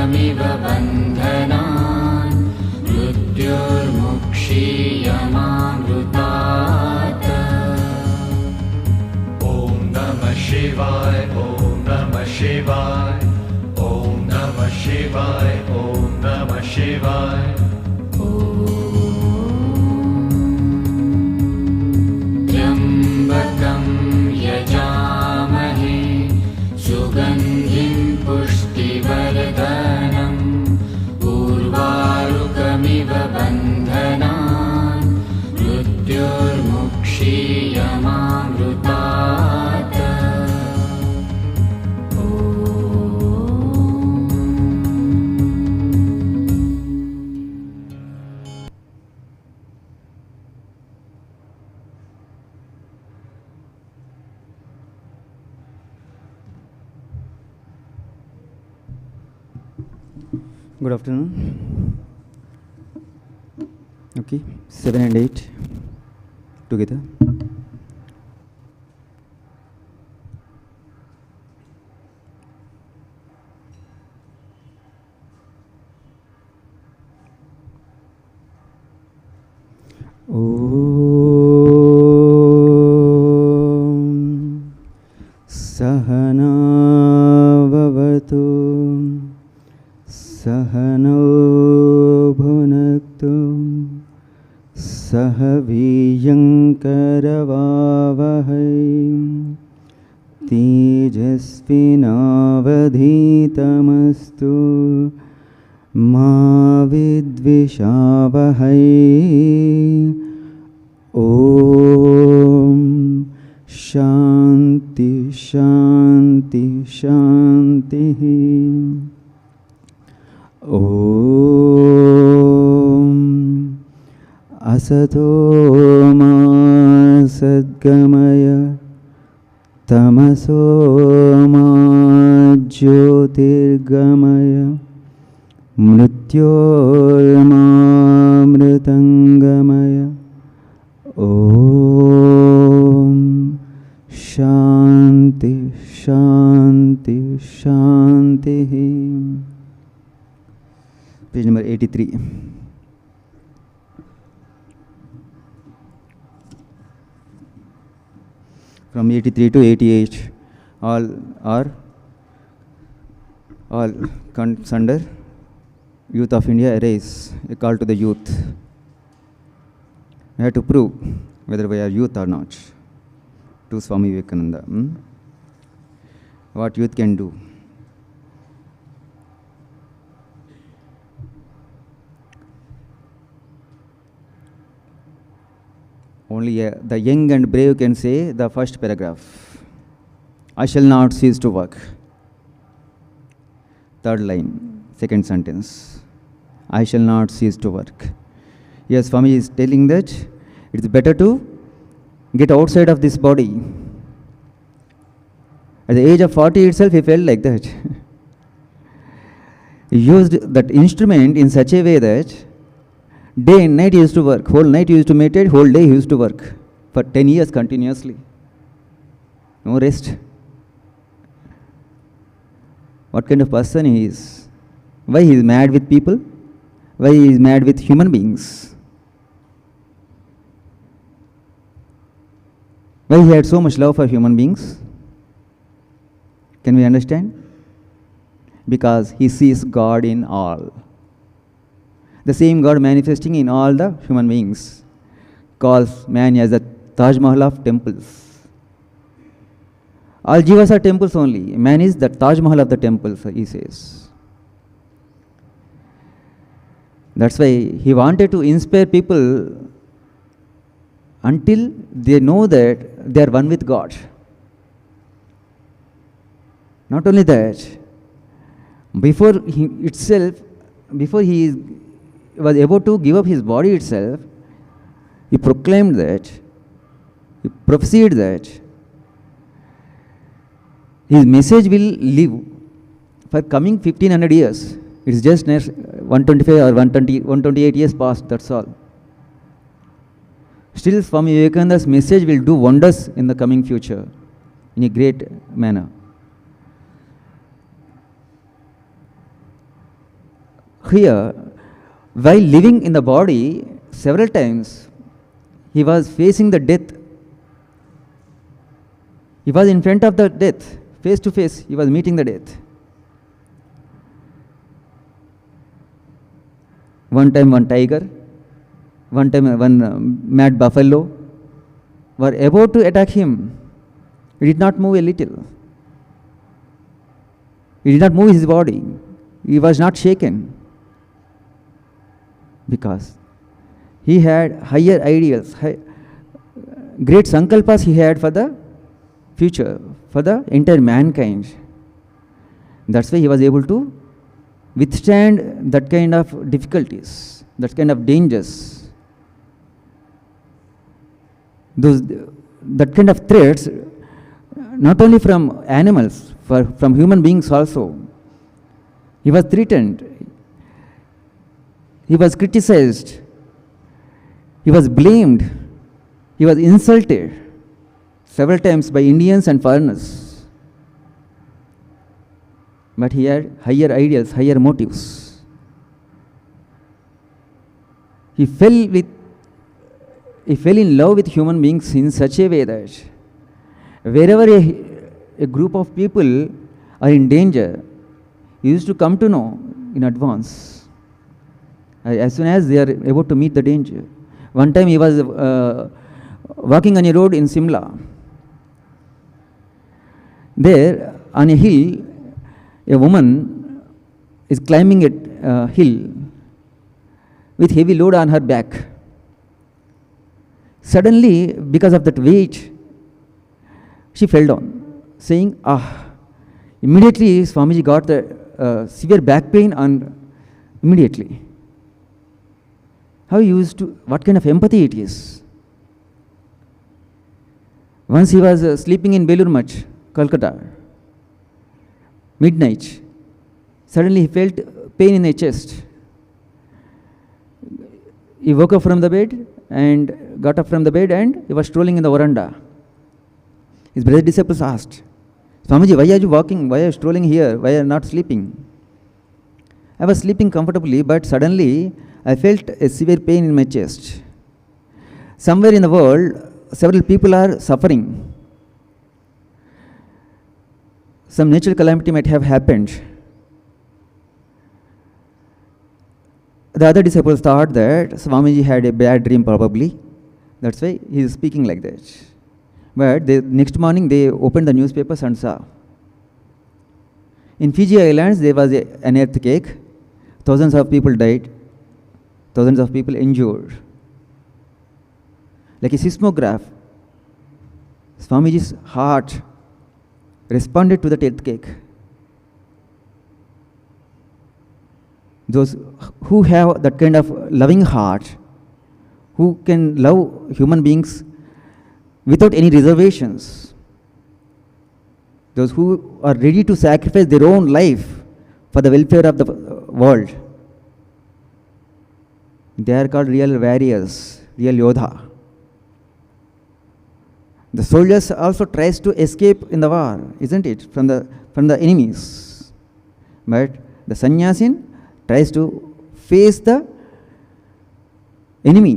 Urvarukamiva bandhanan mrityurmukshiyamamrutat. Om Namah Shivaya, Om Namah Shivaya, Om Namah Shivaya, Om Namah Shivaya. Trambakam yajamahe sugandhim pushtivardhanam urvarukamiva bandhanan mrityurmukshiyamamrutat. Good afternoon. Okay, 7 and 8 together. Om Sahana Vavatu Sahano Bhunaktu Sahaviyankaravavahai Tejasvinavadhitamastu Ma Vidvishavahai. Om Shanti Shanti Shanti. Om Asato Ma Sadgamaya Tamaso Ma Jyotirgamaya Mrityorma Mritangamaya. Om Shanti Shanti Shanti. Page number 83. From 83 to 88, all comes under Youth of India Arise, a call to the youth. We have to prove whether we are youth or not to Swami Vivekananda. What youth can do. Only the young and brave can say the first paragraph. I shall not cease to work. Third line, second sentence. I shall not cease to work. Yes, Swami is telling that it's better to get outside of this body. At the age of 40 itself, he felt like that. He used that instrument in such a way that day and night he used to work. Whole night he used to meditate, whole day he used to work. For 10 years continuously. No rest. What kind of person he is? Why he is mad with people? Why he is mad with human beings? Why he had so much love for human beings? Can we understand? Because he sees God in all. The same God manifesting in all the human beings calls man as the Taj Mahal of temples. All jivas are temples only. Man is the Taj Mahal of the temples, he says. That's why he wanted to inspire people until they know that they are one with God. Not only that, before he was able to give up his body itself, he proclaimed that, he prophesied that his message will live for coming 1500 years. It's just next 125 or 128 years past, that's all. Still, Swami Vivekananda's message will do wonders in the coming future in a great manner. Here, while living in the body, several times he was facing the death. He was in front of the death, face to face, he was meeting the death. One time one tiger, one time one mad buffalo were about to attack him. He did not move a little. He did not move his body. He was not shaken. Because he had higher ideals, great sankalpas he had for the future, for the entire mankind. That's why he was able to withstand that kind of difficulties, that kind of dangers. That kind of threats, not only from animals, from human beings also. He was threatened. He was criticized. He was blamed. He was insulted several times by Indians and foreigners. But he had higher ideals, higher motives. He fell in love with human beings in such a way that wherever a group of people are in danger, he used to come to know in advance, as soon as they are about to meet the danger. One time he was walking on a road in Simla. There, on a hill, a woman is climbing a hill with heavy load on her back. Suddenly, because of that weight, she fell down, saying, "Ah!" Immediately, Swamiji got the severe back pain, and immediately. How he used to, what kind of empathy it is. Once he was sleeping in Belur Mach, Calcutta, midnight. Suddenly he felt pain in his chest. He woke up from the bed and got up from the bed and he was strolling in the veranda. His brother disciples asked, "Swamiji, why are you walking? Why are you strolling here? Why are you not sleeping?" "I was sleeping comfortably, but suddenly I felt a severe pain in my chest. Somewhere in the world, several people are suffering. Some natural calamity might have happened." The other disciples thought that Swamiji had a bad dream probably. That's why he is speaking like that. But the next morning they opened the newspapers and saw. In Fiji Islands there was an earthquake. Thousands of people died. Thousands of people injured. Like a seismograph, Swamiji's heart responded to that earthquake. Those who have that kind of loving heart, who can love human beings without any reservations, those who are ready to sacrifice their own life for the welfare of the world, they are called real warriors, real Yodha. The soldiers also tries to escape in the war, isn't it, from the enemies. But the sannyasin tries to face the enemy.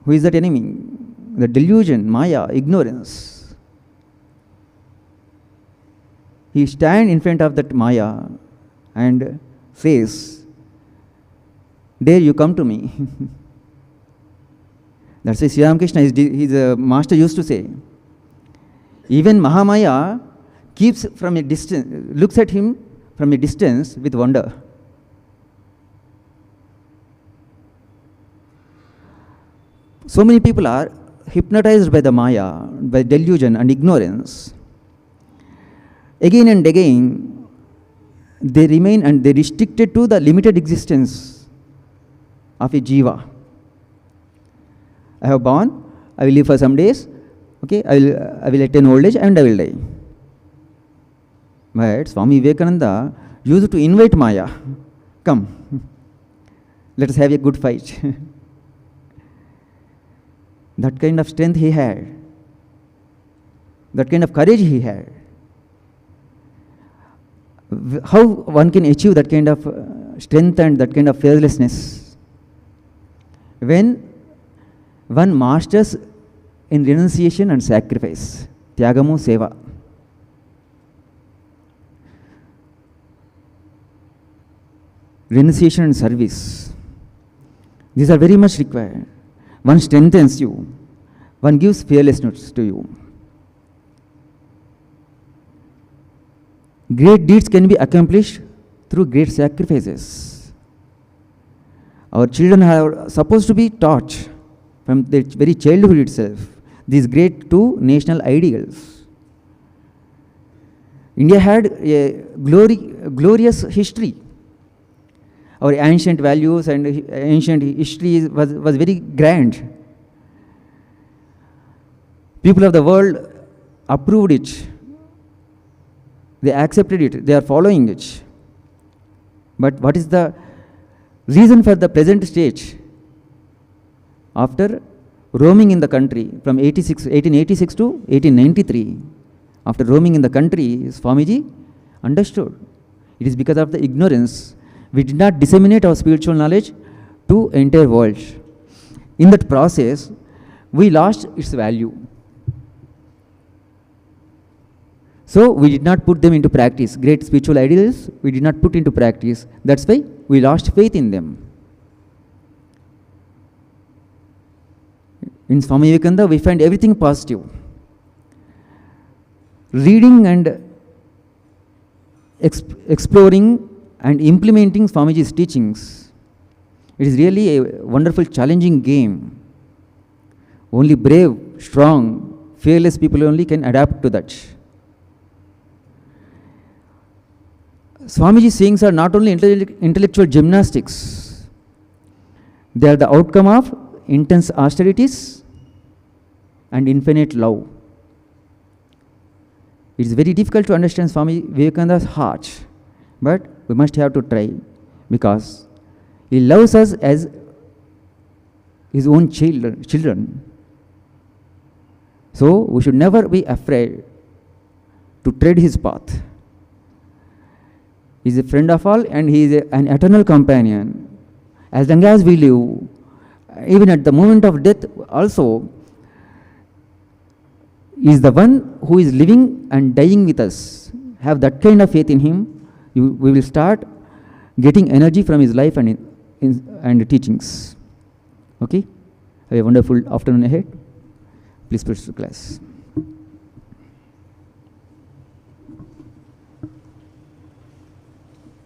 Who is that enemy? The delusion, maya, ignorance. He stands in front of that maya and says, "Dare you come to me?" That's why Sri Ramakrishna, his master used to say, even Mahamaya keeps from a distance, looks at him from a distance with wonder. So many people are hypnotized by the Maya, by delusion and ignorance. Again and again, they remain and they restricted to the limited existence of a jiva. I have born, I will live for some days, okay, I will attain old age and I will die. But Swami Vivekananda used to invite Maya, "Come, let us have a good fight." That kind of strength he had, that kind of courage he had. How one can achieve that kind of strength and that kind of fearlessness. When one masters in renunciation and sacrifice, tyagamu seva. Renunciation and service. These are very much required. One strengthens you. One gives fearlessness to you. Great deeds can be accomplished through great sacrifices. Our children are supposed to be taught from their very childhood itself these great two national ideals. India had a glorious history. Our ancient values and ancient history was very grand. People of the world approved it. They accepted it. They are following it. But what is the reason for the present stage? After roaming in the country from 1886 to 1893, after roaming in the country, Swamiji understood. It is because of the ignorance. We did not disseminate our spiritual knowledge to entire world. In that process, we lost its value. So we did not put them into practice. Great spiritual ideals, we did not put into practice. That's why we lost faith in them. In Swami Vivekananda, we find everything positive. Reading and exploring and implementing Swamiji's teachings, it is really a wonderful, challenging game. Only brave, strong, fearless people only can adapt to that. Swamiji's sayings are not only intellectual gymnastics, they are the outcome of intense austerities and infinite love. It is very difficult to understand Swami Vivekananda's heart, but we must have to try, because he loves us as his own children. So we should never be afraid to tread his path. He is a friend of all, and he is an eternal companion. As long as we live, even at the moment of death also, he is the one who is living and dying with us. Have that kind of faith in him. We will start getting energy from his life and teachings. Okay? Have a wonderful afternoon ahead. Please proceed to class.